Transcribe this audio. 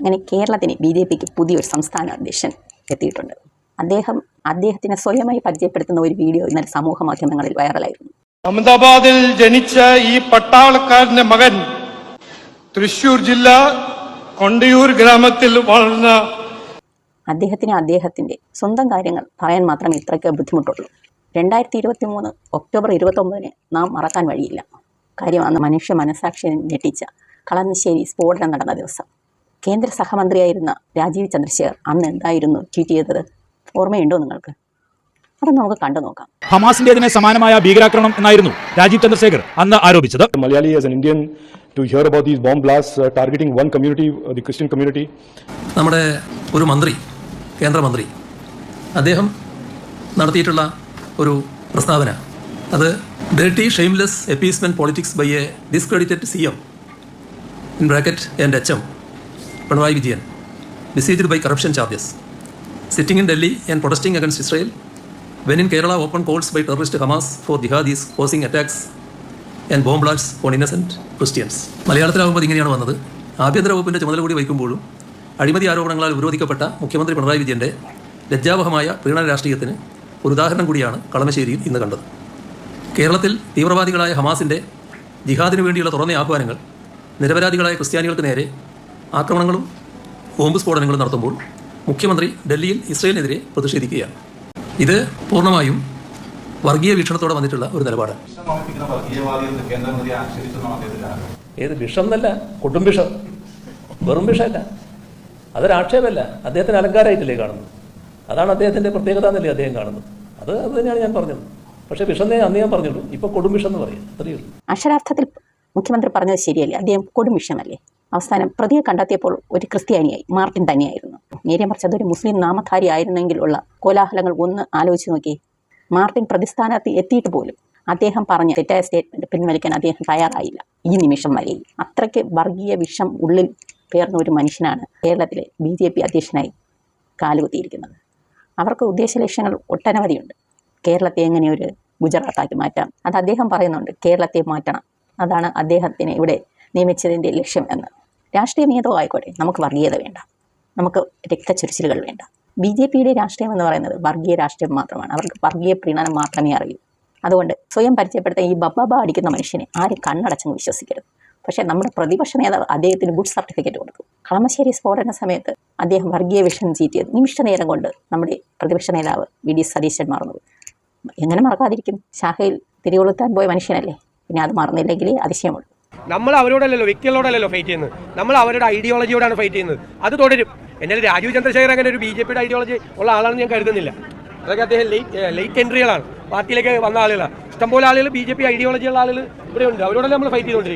അങ്ങനെ കേരളത്തിന് BJPക്ക് പുതിയൊരു സംസ്ഥാന അധ്യക്ഷൻ എത്തിയിട്ടുണ്ട്. അദ്ദേഹത്തിനെ സ്വയമായി പരിചയപ്പെടുത്തുന്ന ഒരു വീഡിയോ ഇന്നലെ സമൂഹ മാധ്യമങ്ങളിൽ വൈറലായിരുന്നു. അഹമ്മദാബാദിൽ ജനിച്ച ഈ പട്ടാളക്കാരന്റെ മകൻ തൃശൂർ ജില്ല കൊണ്ടയൂർ ഗ്രാമത്തിൽ വളർന്ന അദ്ദേഹത്തിന്റെ സ്വന്തം കാര്യങ്ങൾ പറയാൻ മാത്രമേ ഇത്രയ്ക്ക് ബുദ്ധിമുട്ടുള്ളൂ. 2023 ഒക്ടോബർ 29 നാം മറക്കാൻ വഴിയില്ല. കാര്യം അന്ന് മനുഷ്യ മനസാക്ഷിയെ ഞെട്ടിച്ച കളമശ്ശേരി സ്ഫോടനം നടന്ന ദിവസം. കേന്ദ്ര സഹമന്ത്രിയായിരുന്ന രാജീവ് ചന്ദ്രശേഖർ അന്ന് എന്തായിരുന്നു ട്വീറ്റ് ചെയ്തത് ഓർമ്മയുണ്ടോ നിങ്ങൾക്ക്? അത് നമുക്ക് കണ്ടു നോക്കാം. ഹമാസിന്റേതിന് സമാനമായ ഭീകരാക്രമണം എന്നായിരുന്നു രാജീവ് ചന്ദ്രശേഖർ അന്ന് ആരോപിച്ചത്. Malayali as an Indian to hear about these bomb blasts targeting one community, the Christian community. നമ്മുടെ ഒരു മന്ത്രി, കേന്ദ്രമന്ത്രി, അദ്ദേഹം നടത്തിയിട്ടുള്ള ഒരു പ്രസ്താവന, അത് dirty shameless appeasement politics by a discredited CM in bracket and HM Pinarayi Vijayan besieged by corruption charges, sitting in Delhi and protesting against Israel when in Kerala open calls by terrorist Hamas for jihadis causing attacks and bomb blasts on innocent Christians. മലയാളത്തിലാകുമ്പോൾ ഇങ്ങനെയാണ് വന്നത്. ആഭ്യന്തര വകുപ്പിൻ്റെ ചുമതല കൂടി വഹിക്കുമ്പോഴും അഴിമതി ആരോപണങ്ങളാൽ വിരോധിക്കപ്പെട്ട മുഖ്യമന്ത്രി പിണറായി വിജയൻ്റെ ലജ്ജാവഹമായ പ്രീണന രാഷ്ട്രീയത്തിന് ഒരു ഉദാഹരണം കൂടിയാണ് കളമശ്ശേരിയിൽ ഇന്ന് കണ്ടത്. കേരളത്തിൽ തീവ്രവാദികളായ ഹമാസിൻ്റെ ജിഹാദിനു വേണ്ടിയുള്ള തുറന്ന ആഹ്വാനങ്ങൾ നിരപരാധികളായ ക്രിസ്ത്യാനികൾക്ക് നേരെ ആക്രമണങ്ങളും ബോംബ് സ്ഫോടനങ്ങളും നടത്തുമ്പോൾ മുഖ്യമന്ത്രി ഡൽഹിയിൽ ഇസ്രയേലിനെതിരെ പ്രതിഷേധിക്കുകയാണ്. ഇത് പൂർണ്ണമായും വർഗീയ വീക്ഷണത്തോടെ വന്നിട്ടുള്ള ഒരു നിലപാടാണ്. ഏത് വിഷം എന്നല്ല, കൊടും വിഷം, വെറും വിഷമല്ല, അതൊരാക്ഷേപമല്ല. അദ്ദേഹത്തിന് അലങ്കാരമായിട്ടല്ലേ കാണുന്നത്. അതാണ് അദ്ദേഹത്തിൻ്റെ പ്രത്യേകത എന്നല്ലേ അദ്ദേഹം കാണുന്നത്. അത് തന്നെയാണ് ഞാൻ പറഞ്ഞത്. പക്ഷേ വിഷം അന്ന് ഞാൻ പറഞ്ഞുള്ളൂ, ഇപ്പോൾ കൊടും വിഷം എന്ന് പറയും. അത്രയേ ഉള്ളൂ. അക്ഷരാർത്ഥത്തിൽ മുഖ്യമന്ത്രി പറഞ്ഞത് ശരിയല്ലേ? അദ്ദേഹം കൊടും വിഷമല്ലേ? അവസാനം പ്രതിയെ കണ്ടെത്തിയപ്പോൾ ഒരു ക്രിസ്ത്യാനിയായി മാർട്ടിൻ തന്നെയായിരുന്നു. നേരെ മറിച്ച് അതൊരു മുസ്ലിം നാമധാരി ആയിരുന്നെങ്കിൽ ഉള്ള കോലാഹലങ്ങൾ ഒന്ന് ആലോചിച്ച് നോക്കി. മാർട്ടിൻ പ്രതിസ്ഥാനത്ത് എത്തിയിട്ട് പോലും അദ്ദേഹം പറഞ്ഞ തെറ്റായ സ്റ്റേറ്റ്മെന്റ് പിൻവലിക്കാൻ അദ്ദേഹം തയ്യാറായില്ല ഈ നിമിഷം വരെയും. അത്രയ്ക്ക് വർഗീയ വിഷം ഉള്ളിൽ പേർന്ന ഒരു മനുഷ്യനാണ് കേരളത്തിലെ BJP അധ്യക്ഷനായി കാലുകുത്തിയിരിക്കുന്നത്. അവർക്ക് ഉദ്ദേശ ലക്ഷ്യങ്ങൾ ഒട്ടനവധിയുണ്ട്. കേരളത്തെ എങ്ങനെ ഒരു ഗുജറാത്താക്കി മാറ്റാം, അത് അദ്ദേഹം പറയുന്നുണ്ട്. കേരളത്തെ മാറ്റണം, അതാണ് അദ്ദേഹത്തിന് ഇവിടെ നിയമിച്ചതിൻ്റെ ലക്ഷ്യം എന്ന്. രാഷ്ട്രീയം ഏതോ ആയിക്കോട്ടെ, നമുക്ക് വർഗീയത വേണ്ട, നമുക്ക് രക്തച്ചൊരിച്ചിലുകൾ വേണ്ട. BJPയുടെ രാഷ്ട്രീയം എന്ന് പറയുന്നത് വർഗീയ രാഷ്ട്രീയം മാത്രമാണ്. അവർക്ക് വർഗീയ പ്രീണനം മാത്രമേ അറിയൂ. അതുകൊണ്ട് സ്വയം പരിചയപ്പെടുത്താൻ ഈ ബബ്ബ അടിക്കുന്ന മനുഷ്യനെ ആരും കണ്ണടച്ചങ്ങ് വിശ്വസിക്കരുത്. പക്ഷേ നമ്മുടെ പ്രതിപക്ഷ നേതാവ് അദ്ദേഹത്തിന് ഗുഡ് സർട്ടിഫിക്കറ്റ് കൊടുത്തു. കളമശ്ശേരി സ്ഫോടന സമയത്ത് അദ്ദേഹം വർഗീയ വിഷം ചീറ്റിയത് നിമിഷ നേരം കൊണ്ട് നമ്മുടെ പ്രതിപക്ഷ നേതാവ് VD സതീശൻ മറന്നു. എങ്ങനെ മറക്കാതിരിക്കും? ശാഖയിൽ തിരികൊളുത്താൻ പോയ മനുഷ്യനല്ലേ. പിന്നെ അത് മറന്നില്ലെങ്കിലേ അതിശയമുള്ളൂ. നമ്മൾ അവരോടല്ലോ, വ്യക്തികളോടല്ലോ ഫൈറ്റ് ചെയ്യുന്നത്. നമ്മൾ അവരുടെ ഐഡിയോളജിയോടാണ് ഫൈറ്റ് ചെയ്യുന്നത്. അത് തുടരും. എന്നാൽ രാജീവ് ചന്ദ്രശേഖർ അങ്ങനെ ഒരു BJPയുടെ ഐഡിയോളജി ഉള്ള ആളാണെന്ന് ഞാൻ കരുതുന്നില്ല. അതൊക്കെ അദ്ദേഹം ലേറ്റ് എൻട്രികളാണ്. പാർട്ടിയിലേക്ക് വന്ന ആളുകളാണ്. ഇഷ്ടംപോലെ ആളുകൾ BJP ഐഡിയോളജിയുള്ള ആളുകൾ ഇവിടെ ഉണ്ട്. അവരോടല്ലേ നമ്മൾ ഫൈറ്റ് ചെയ്തുകൊണ്ടിരിക്കുന്നത്.